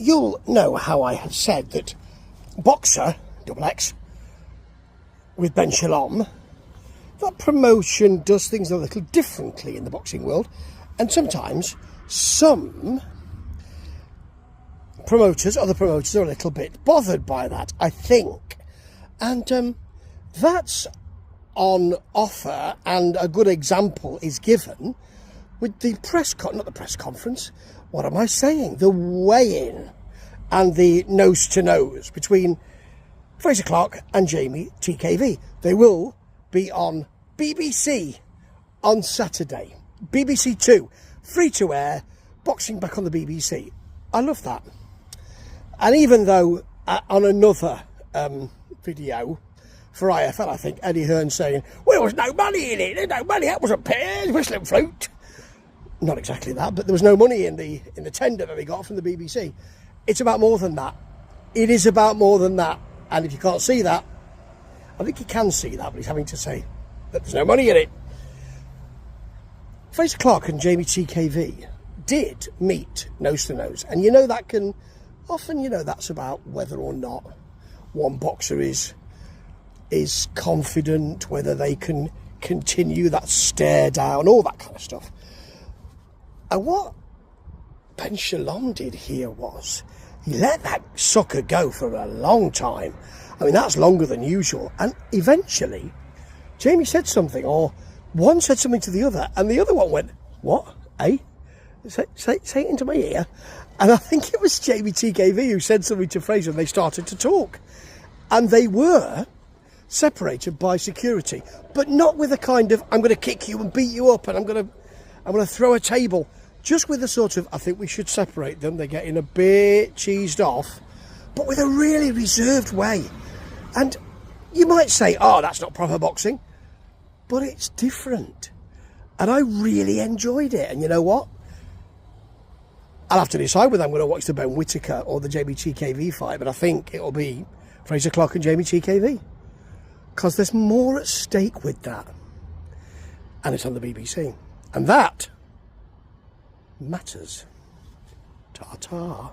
you'll know how I had said that Boxer, XX, with Ben Shalom, that promotion does things a little differently in the boxing world, and sometimes some promoters, other promoters, are a little bit bothered by that, I think. And that's on offer, and a good example is given with the not the press conference, what am I saying? The weigh-in and the nose-to-nose between Frazer Clarke and Jeamie TKV. They will be on BBC on Saturday. BBC 2, free to air, boxing back on the BBC. I love that. And even though on another video for IFL, I think, Eddie Hearn saying, well, there was no money in it, there's no money, that wasn't pears, whistling fruit. Not exactly that, but there was no money in the tender that they got from the BBC. It's about more than that. It is about more than that. And if you can't see that, I think you can see that, but he's having to say that there's no money in it. Frazer Clarke and Jeamie TKV did meet nose to nose, and you know that can often, you know, that's about whether or not one boxer is confident, whether they can continue that stare down, all that kind of stuff. And what Ben Shalom did here was he let that sucker go for a long time. I mean, that's longer than usual. And eventually, Jeamie said something, or one said something to the other, and the other one went, what? Eh? Say it into my ear. And I think it was Jeamie TKV who said something to Frazer, and they started to talk. And they were separated by security, but not with a kind of, I'm going to kick you and beat you up, and I'm going to throw a table. Just with a sort of, I think we should separate them. They're getting a bit cheesed off, but with a really reserved way. And you might say, oh, that's not proper boxing, but it's different. And I really enjoyed it. And you know what? I'll have to decide whether I'm going to watch the Ben Whittaker or the Jeamie TKV fight, but I think it'll be Frazer Clarke and Jeamie TKV, because there's more at stake with that. And it's on the BBC. And that matters. Ta-ta.